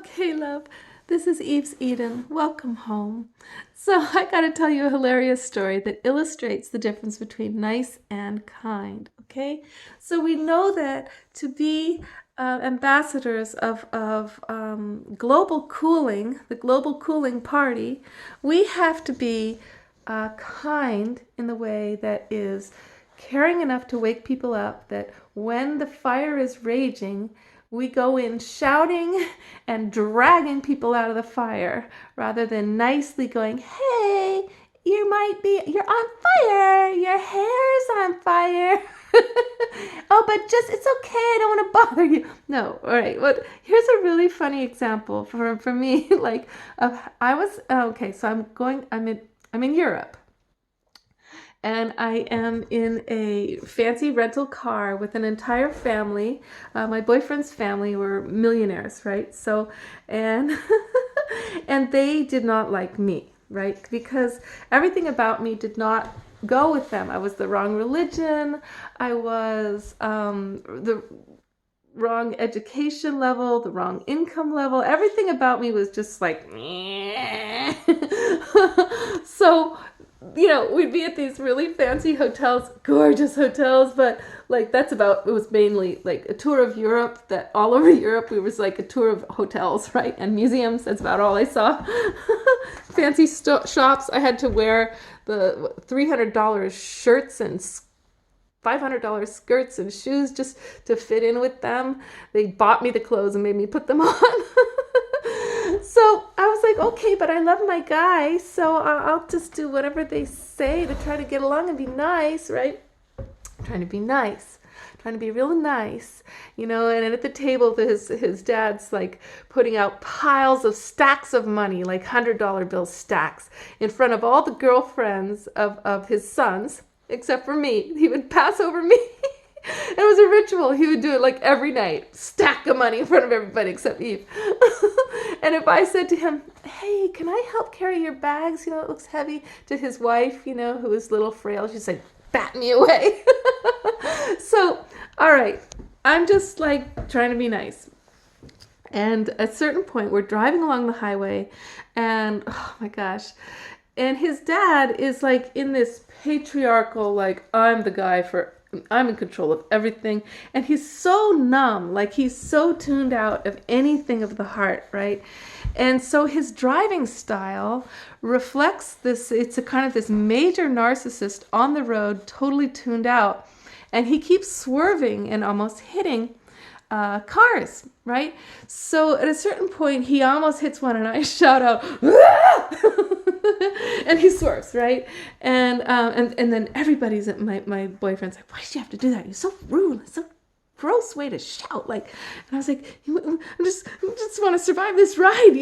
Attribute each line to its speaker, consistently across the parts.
Speaker 1: Okay, love. This is Eve's Eden. Welcome home. So, I gotta tell you a hilarious story that illustrates the difference between nice and kind. Okay? So, we know that to be ambassadors of global cooling, the global cooling party, we have to be kind in the way that is caring enough to wake people up, that when the fire is raging, we go in shouting and dragging people out of the fire rather than nicely going, hey, you're on fire, your hair's on fire. Oh, but it's okay, I don't want to bother you. No, all right. Well, here's a really funny example for me. Like, okay, so I'm in Europe, and I am in a fancy rental car with an entire family. My boyfriend's family were millionaires, right? So, and and they did not like me, right? Because everything about me did not go with them. I was the wrong religion. I was the wrong education level, the wrong income level. Everything about me was just like, so we'd be at these really fancy hotels, gorgeous hotels, but like it was mainly like a tour of Europe, that all over Europe, it was like a tour of hotels, right? And museums, that's about all I saw. Fancy shops, I had to wear the $300 shirts and $500 skirts and shoes just to fit in with them. They bought me the clothes and made me put them on. So I was like, okay, but I love my guy, so I'll just do whatever they say to try to get along and be nice, right? I'm trying to be nice, trying to be real nice, and at the table, his dad's like putting out piles of stacks of money, like $100 bill stacks, in front of all the girlfriends of his sons, except for me. He would pass over me. It was a ritual. He would do it like every night. Stack of money in front of everybody except Eve. And if I said to him, hey, can I help carry your bags? It looks heavy, to his wife, who was a little frail, she'd say, bat me away. So, all right. I'm just like trying to be nice. And at a certain point, we're driving along the highway, and oh my gosh. And his dad is like in this patriarchal, like, I'm in control of everything. And he's so numb, like he's so tuned out of anything of the heart, right? And so his driving style reflects this. It's a kind of this major narcissist on the road, totally tuned out. And he keeps swerving and almost hitting cars, right? So at a certain point, he almost hits one, and I shout out, and he swerves, right? And then everybody's at my boyfriend's like, why did you have to do that? You're so rude. It's so gross way to shout. Like, and I was like, I just want to survive this ride,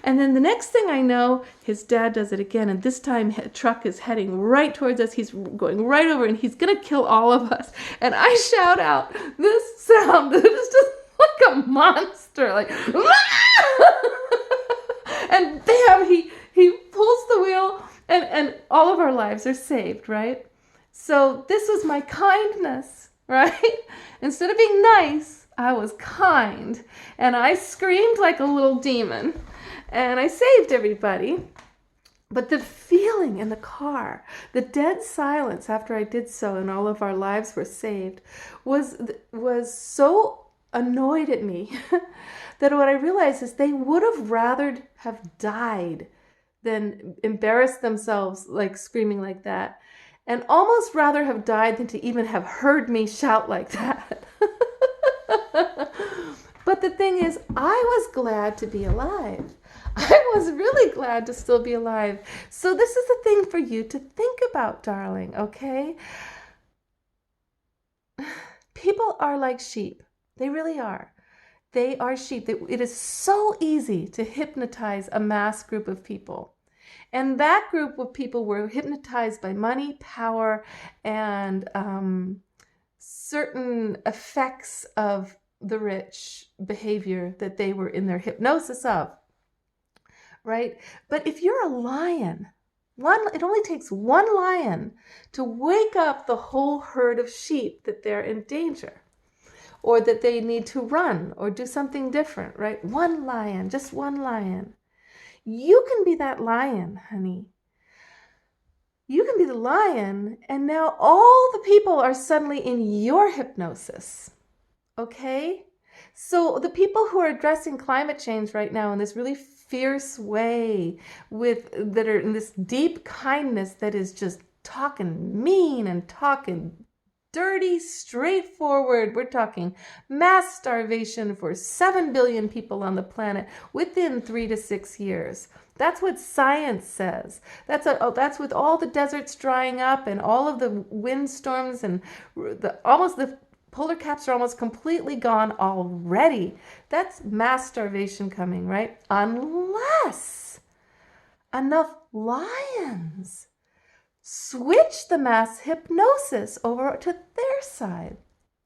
Speaker 1: And then the next thing I know, his dad does it again, and this time a truck is heading right towards us. He's going right over, and he's gonna kill all of us. And I shout out this sound that is just like a monster, like, and bam, he pulls the wheel, and all of our lives are saved, right? So this was my kindness, right? Instead of being nice, I was kind, and I screamed like a little demon, and I saved everybody. But the feeling in the car, the dead silence after I did so and all of our lives were saved, was so annoyed at me that what I realized is they would have rather have died than embarrass themselves like screaming like that, and almost rather have died than to even have heard me shout like that. But the thing is, I was glad to be alive. I was really glad to still be alive. So this is the thing for you to think about, darling, okay? People are like sheep. They really are. They are sheep. It is so easy to hypnotize a mass group of people. And that group of people were hypnotized by money, power, and certain effects of the rich behavior that they were in their hypnosis of, right? But if you're a lion, it only takes one lion to wake up the whole herd of sheep that they're in danger. or that they need to run or do something different, right? One lion, just one lion. You can be that lion, honey. You can be the lion, and now all the people are suddenly in your hypnosis, okay? So the people who are addressing climate change right now in this really fierce way, that are in this deep kindness that is just talking mean and talking dirty, straightforward. We're talking mass starvation for 7 billion people on the planet within 3 to 6 years. That's what science says. That's with all the deserts drying up and all of the windstorms and the polar caps are almost completely gone already. That's mass starvation coming, right? Unless enough lions switch the mass hypnosis over to their side,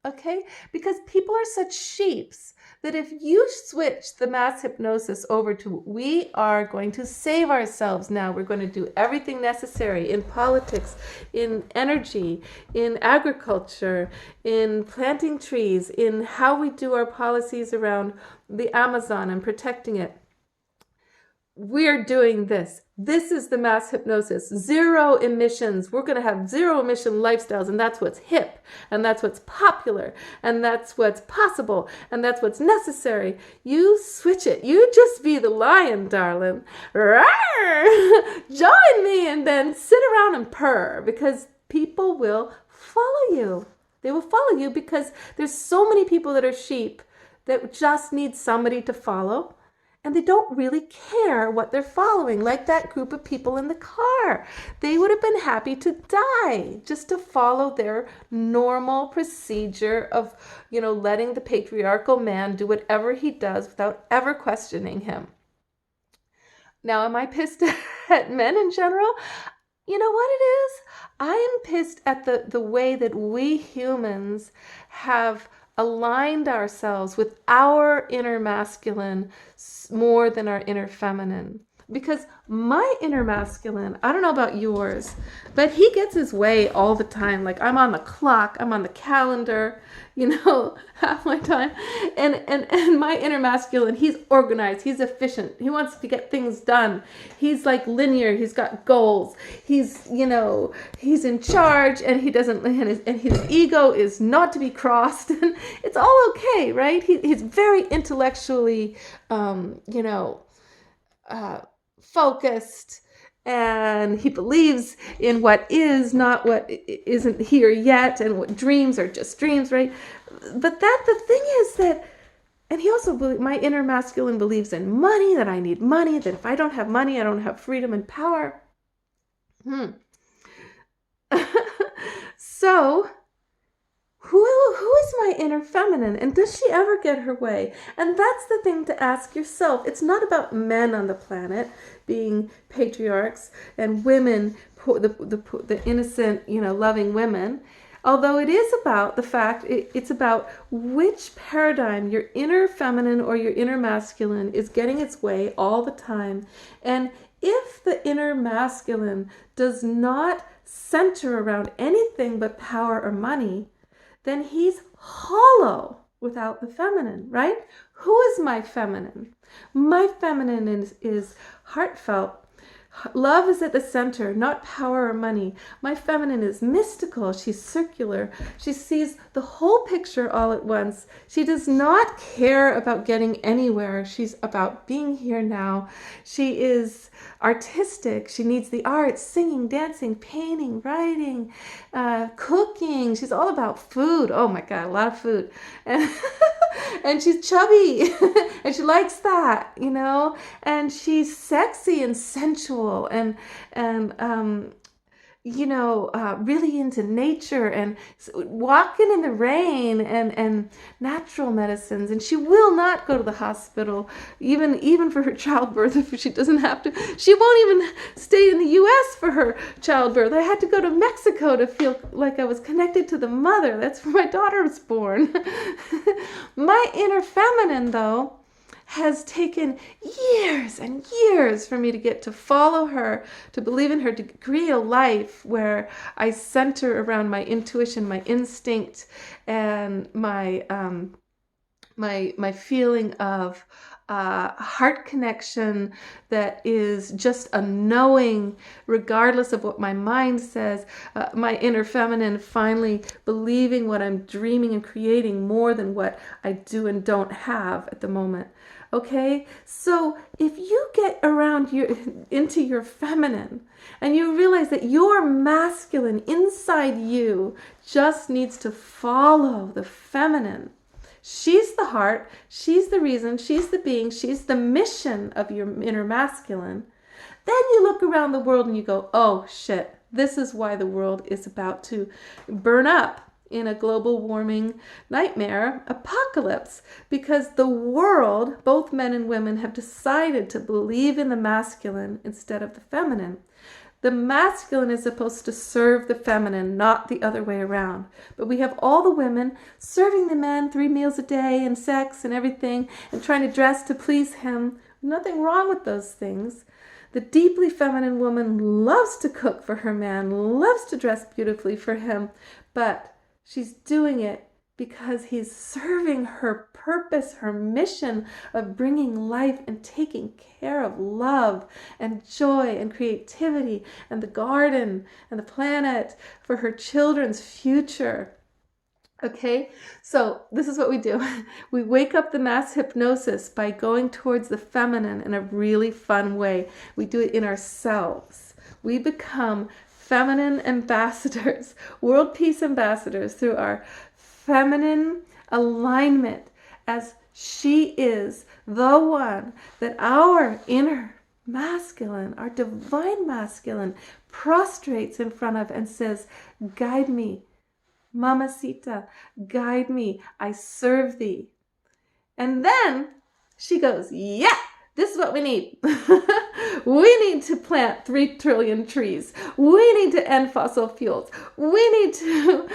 Speaker 1: okay? Because people are such sheeps that if you switch the mass hypnosis over to, we are going to save ourselves now, we're going to do everything necessary in politics, in energy, in agriculture, in planting trees, in how we do our policies around the Amazon and protecting it. We're doing this. This is the mass hypnosis. Zero emissions. We're going to have zero emission lifestyles, and that's what's hip, and that's what's popular, and that's what's possible, and that's what's necessary. You switch it. You just be the lion, darling. Rawr! Join me and then sit around and purr, because people will follow you. They will follow you because there's so many people that are sheep that just need somebody to follow. And they don't really care what they're following, like that group of people in the car. They would have been happy to die just to follow their normal procedure of, letting the patriarchal man do whatever he does without ever questioning him. Now, am I pissed at men in general? You know what it is? I am pissed at the way that we humans have aligned ourselves with our inner masculine more than our inner feminine. Because my inner masculine, I don't know about yours, but he gets his way all the time. Like, I'm on the clock, I'm on the calendar, half my time. And my inner masculine, he's organized, he's efficient, he wants to get things done. He's like linear, he's got goals. He's in charge, and he doesn't, and his ego is not to be crossed. And it's all okay, right? He's very intellectually, focused, and he believes in what is, not what isn't here yet, and what dreams are just dreams, right? But the thing is that, and he also, my inner masculine believes in money, that I need money, that if I don't have money, I don't have freedom and power. So who is my inner feminine, and does she ever get her way? And that's the thing to ask yourself. It's not about men on the planet being patriarchs and women, the innocent, loving women. Although it is about the fact, it's about which paradigm your inner feminine or your inner masculine is getting its way all the time. And if the inner masculine does not center around anything but power or money, then he's hollow without the feminine, right? Who is my feminine? My feminine is heartfelt. Love is at the center, not power or money. My feminine is mystical. She's circular. She sees the whole picture all at once. She does not care about getting anywhere. She's about being here now. She is artistic. She needs the arts, singing, dancing, painting, writing, cooking. She's all about food. Oh my God, a lot of food. And she's chubby and she likes that, and she's sexy and sensual and really into nature and walking in the rain and natural medicines. And she will not go to the hospital, even for her childbirth, if she doesn't have to. She won't even stay in the U.S. for her childbirth. I had to go to Mexico to feel like I was connected to the mother. That's where my daughter was born. My inner feminine, though, has taken years and years for me to get to follow her, to believe in her, to create a life where I center around my intuition, my instinct, and my feeling of heart connection that is just a knowing, regardless of what my mind says, my inner feminine finally believing what I'm dreaming and creating more than what I do and don't have at the moment. Okay, so if you get into your feminine and you realize that your masculine inside you just needs to follow the feminine. She's the heart, she's the reason, she's the being, she's the mission of your inner masculine. Then you look around the world and you go, oh shit, this is why the world is about to burn up in a global warming nightmare apocalypse. Because the world, both men and women, have decided to believe in the masculine instead of the feminine. The masculine is supposed to serve the feminine, not the other way around. But we have all the women serving the men 3 meals a day and sex and everything and trying to dress to please him. Nothing wrong with those things. The deeply feminine woman loves to cook for her man, loves to dress beautifully for him, but she's doing it because he's serving her purpose, her mission of bringing life and taking care of love and joy and creativity and the garden and the planet for her children's future. Okay, so this is what we do. We wake up the mass hypnosis by going towards the feminine in a really fun way. We do it in ourselves. We become feminine ambassadors, world peace ambassadors through our feminine alignment as she is the one that our inner masculine, our divine masculine, prostrates in front of and says, guide me, Mamacita, guide me, I serve thee. And then she goes, yeah, this is what we need. We need to plant 3 trillion trees. We need to end fossil fuels. We need to,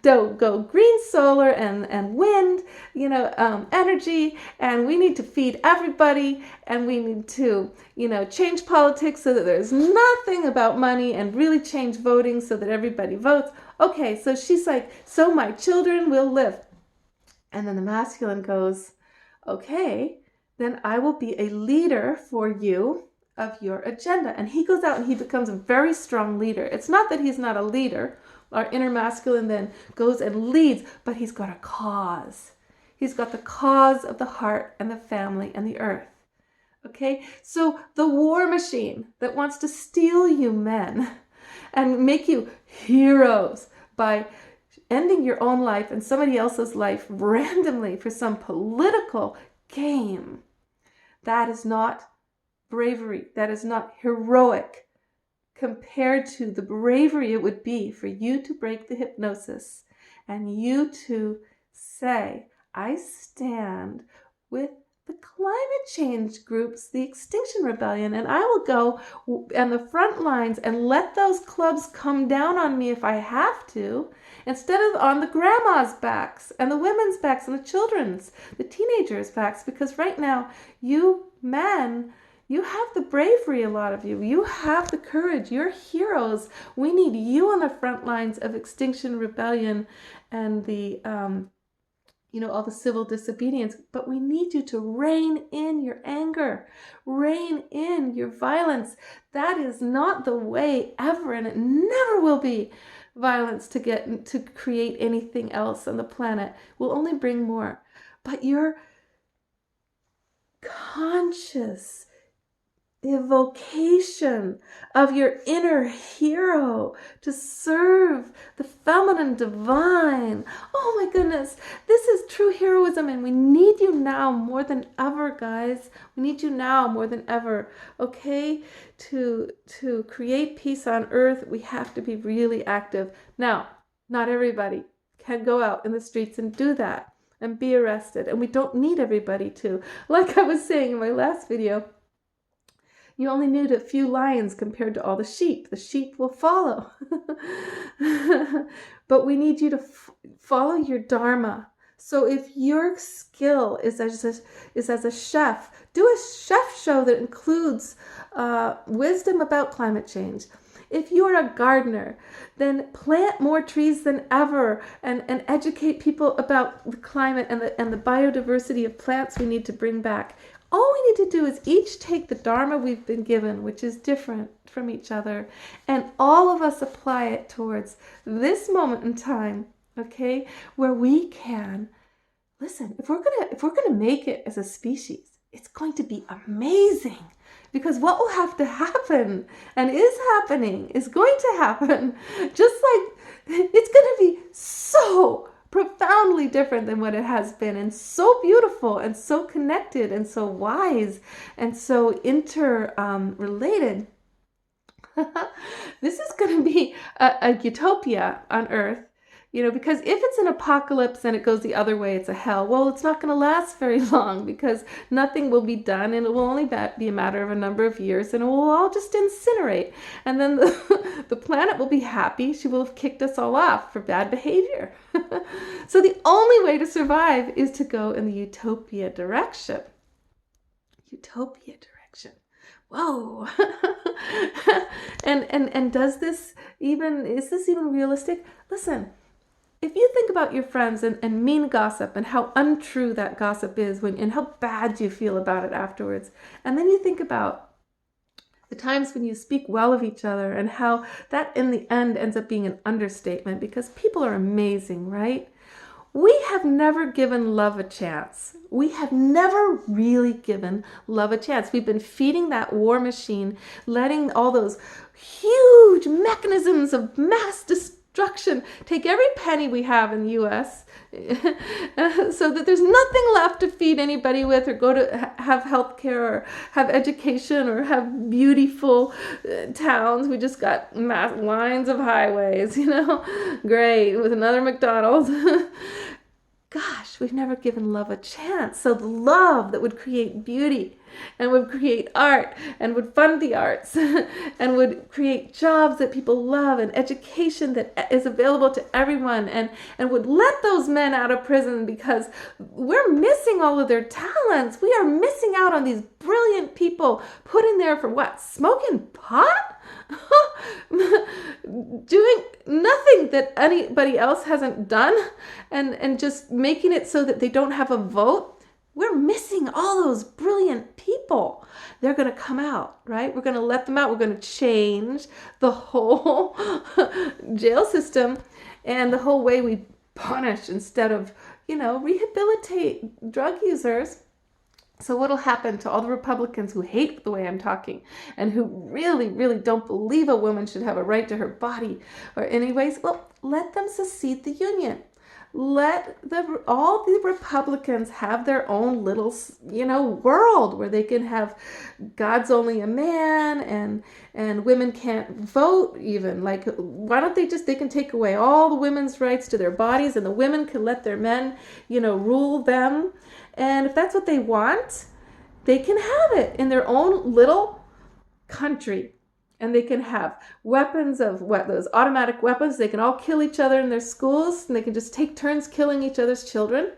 Speaker 1: go green solar and wind, energy. And we need to feed everybody. And we need to, change politics so that there's nothing about money and really change voting so that everybody votes. Okay, so she's like, so my children will live. And then the masculine goes, okay, then I will be a leader for you of your agenda. And he goes out and he becomes a very strong leader. It's not that he's not a leader. Our inner masculine then goes and leads, but he's got a cause. He's got the cause of the heart and the family and the earth. Okay, so the war machine that wants to steal you men and make you heroes by ending your own life and somebody else's life randomly for some political game. That is not bravery. That is not heroic compared to the bravery it would be for you to break the hypnosis and you to say, I stand with the climate change groups, the Extinction Rebellion, and I will go on the front lines and let those clubs come down on me if I have to, instead of on the grandma's backs and the women's backs and the children's, the teenagers' backs, because right now, you men, you have the bravery, a lot of you. You have the courage. You're heroes. We need you on the front lines of Extinction Rebellion and the all the civil disobedience, but we need you to rein in your anger, rein in your violence. That is not the way ever, and it never will be. Violence to create anything else on the planet will only bring more. But your conscious evocation of your inner hero to serve the feminine divine. Oh my goodness, this is true heroism, and we need you now more than ever, guys. We need you now more than ever, okay? To create peace on earth, we have to be really active. Now, not everybody can go out in the streets and do that and be arrested, and we don't need everybody to. Like I was saying in my last video, you only need a few lions compared to all the sheep. The sheep will follow. But we need you to follow your dharma So if your skill is as a chef, do a chef show that includes wisdom about climate change. If you're a gardener, then plant more trees than ever and educate people about the climate and the biodiversity of plants we need to bring back. All we need to do is each take the Dharma we've been given, which is different from each other, and all of us apply it towards this moment in time, okay, where we can listen. If we're gonna make it as a species, it's going to be amazing. Because what will have to happen and is happening is going to happen, just like it's going to be so profoundly different than what it has been, and so beautiful and so connected and so wise and so interrelated. This is going to be a utopia on Earth. Because if it's an apocalypse and it goes the other way, it's a hell. Well, it's not going to last very long because nothing will be done, and it will only be a matter of a number of years, and it will all just incinerate. And then the planet will be happy. She will have kicked us all off for bad behavior. So the only way to survive is to go in the utopia direction. Utopia direction. Whoa. and is this even realistic? Listen. If you think about your friends and mean gossip and how untrue that gossip is and how bad you feel about it afterwards, and then you think about the times when you speak well of each other and how that in the end ends up being an understatement because people are amazing, right? We have never given love a chance. We have never really given love a chance. We've been feeding that war machine, letting all those huge mechanisms of mass destruction take every penny we have in the U.S. so that there's nothing left to feed anybody with, or go to have health care, or have education, or have beautiful towns. We just got lines of highways, great, with another McDonald's. Gosh, we've never given love a chance. So the love that would create beauty and would create art and would fund the arts and would create jobs that people love and education that is available to everyone and would let those men out of prison, because we're missing all of their talents. We are missing out on these brilliant people put in there for what? Smoking pot? Doing nothing that anybody else hasn't done, and just making it so that they don't have a vote. We're missing all those brilliant people. They're going to come out, right? We're going to let them out. We're going to change the whole jail system and the whole way we punish instead of, rehabilitate drug users. So what'll happen to all the Republicans who hate the way I'm talking and who really, really don't believe a woman should have a right to her body or anyways? Well, let them secede the Union. Let all the Republicans have their own little, world where they can have God's only a man and women can't vote even. Like, why don't they can take away all the women's rights to their bodies, and the women can let their men, rule them. And if that's what they want, they can have it in their own little country. And they can have weapons of those automatic weapons. They can all kill each other in their schools, and they can just take turns killing each other's children.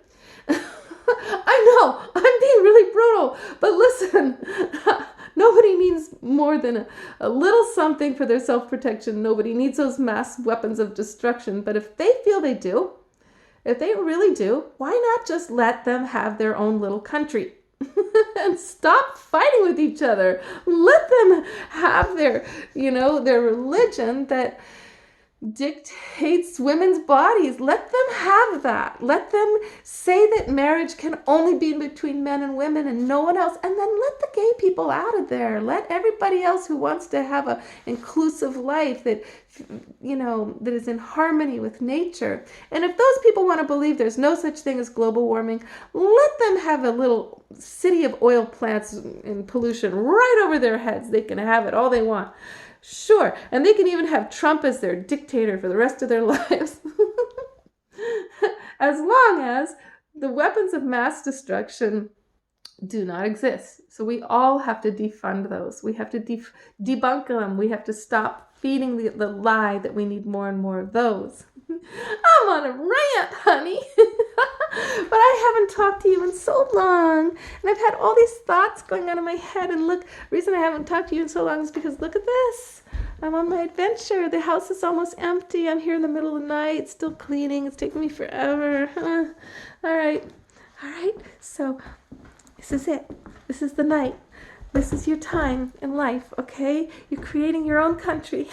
Speaker 1: I know, I'm being really brutal, but listen, nobody needs more than a little something for their self-protection. Nobody needs those mass weapons of destruction. But if they feel they do, if they really do, why not just let them have their own little country? And stop fighting with each other. Let them have their religion that dictates women's bodies. Let them have that. Let them say that marriage can only be between men and women and no one else. And then let the gay people out of there. Let everybody else who wants to have an inclusive life that that is in harmony with nature. And if those people want to believe there's no such thing as global warming, let them have a little city of oil plants and pollution right over their heads. They can have it all they want. Sure. And they can even have Trump as their dictator for the rest of their lives. As long as the weapons of mass destruction do not exist. So we all have to defund those. We have to debunk them. We have to stop feeding the lie that we need more and more of those. I'm on a rant, honey. But I haven't talked to you in so long, and I've had all these thoughts going on in my head. And look, the reason I haven't talked to you in so long is because look at this. I'm on my adventure. The house is almost empty. I'm here in the middle of the night, still cleaning. It's taking me forever. All right. So this is it. This is the night. This is your time in life, okay? You're creating your own country.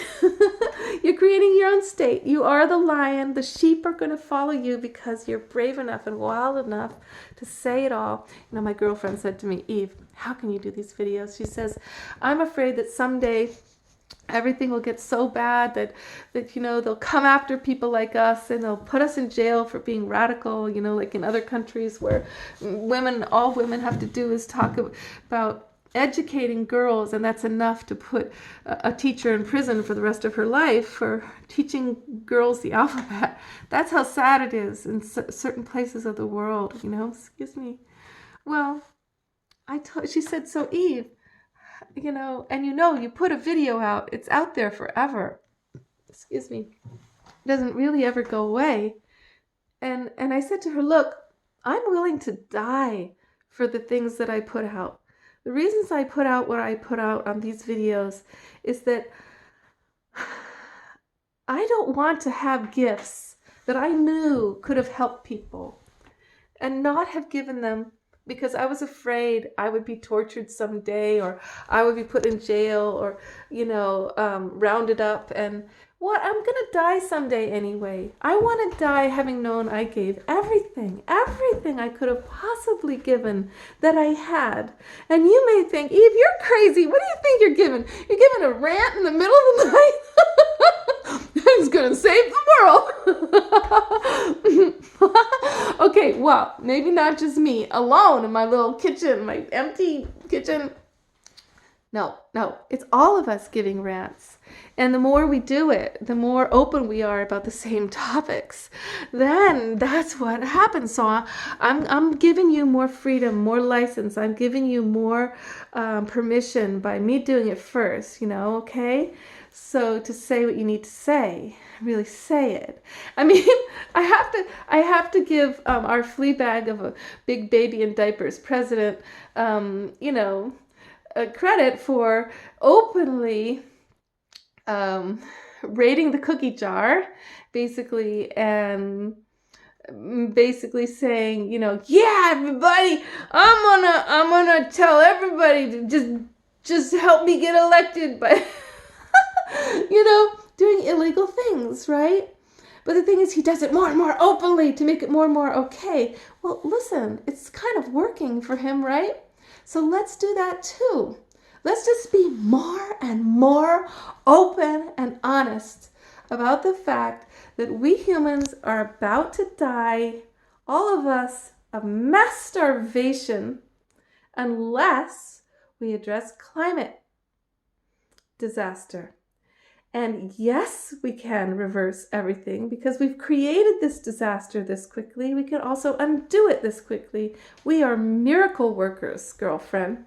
Speaker 1: You're creating your own state. You are the lion. The sheep are going to follow you because you're brave enough and wild enough to say it all. You know, my girlfriend said to me, Eve, how can you do these videos? She says, I'm afraid that someday everything will get so bad that you know, they'll come after people like us and they'll put us in jail for being radical, you know, like in other countries where all women have to do is talk about educating girls, and that's enough to put a teacher in prison for the rest of her life for teaching girls the alphabet. That's how sad it is in certain places of the world, you know. Excuse me. Well, she said, so Eve, you know, and you put a video out, it's out there forever. Excuse me. It doesn't really ever go away. And I said to her, look, I'm willing to die for the things that I put out. The reasons I put out what I put out on these videos is that I don't want to have gifts that I knew could have helped people and not have given them because I was afraid I would be tortured someday, or I would be put in jail, or, you know, rounded up. And what? I'm going to die someday anyway. I want to die having known I gave everything I could have possibly given that I had. And you may think, Eve, you're crazy. What do you think you're giving? You're giving a rant in the middle of the night? It's going to save the world. Okay, well, maybe not just me alone in my little kitchen, my empty kitchen. No, it's all of us giving rants. And the more we do it, the more open we are about the same topics, then that's what happens. So I'm giving you more freedom, more license. I'm giving you more permission by me doing it first, you know, okay? So to say what you need to say, really say it. I mean, I have to give our flea bag of a big baby in diapers president, you know, credit for openly raiding the cookie jar, basically, and basically saying, you know, yeah, everybody, I'm gonna tell everybody to just help me get elected by, you know, doing illegal things, right? But the thing is, he does it more and more openly to make it more and more okay. Well, listen, it's kind of working for him, right? So let's do that too. Let's just be more and more open and honest about the fact that we humans are about to die, all of us, of mass starvation, unless we address climate disaster. And yes, we can reverse everything because we've created this disaster this quickly. We can also undo it this quickly. We are miracle workers, girlfriend.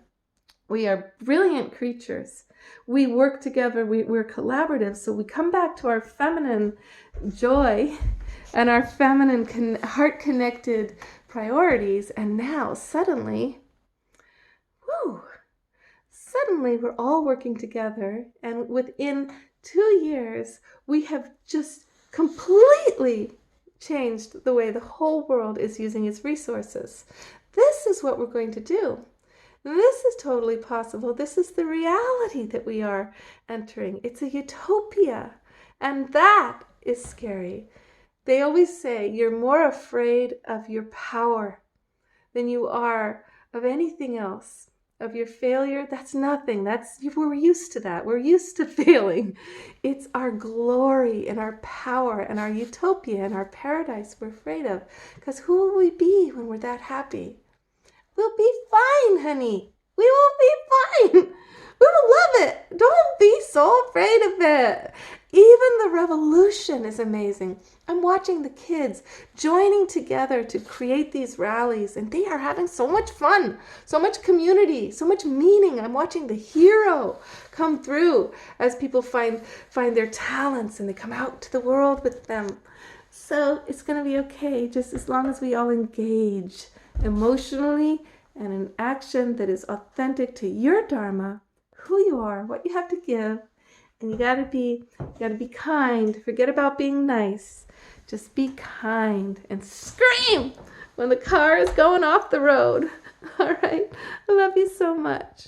Speaker 1: We are brilliant creatures. We work together. We're collaborative. So we come back to our feminine joy and our feminine heart-connected priorities. And now suddenly we're all working together. And within 2 years, we have just completely changed the way the whole world is using its resources. This is what we're going to do. This is totally possible. This is the reality that we are entering. It's a utopia. And that is scary. They always say you're more afraid of your power than you are of anything else. Of your failure, that's nothing. We're used to that. We're used to failing. It's our glory and our power and our utopia and our paradise we're afraid of. Because who will we be when we're that happy? We'll be fine, honey. We will be fine. We will love it. Don't be so afraid of it. Even the revolution is amazing. I'm watching the kids joining together to create these rallies, and they are having so much fun, so much community, so much meaning. I'm watching the hero come through as people find their talents and they come out to the world with them. So it's going to be okay just as long as we all engage emotionally and in action that is authentic to your Dharma, who you are, what you have to give. And you gotta be kind. Forget about being nice. Just be kind and scream when the car is going off the road. All right. I love you so much.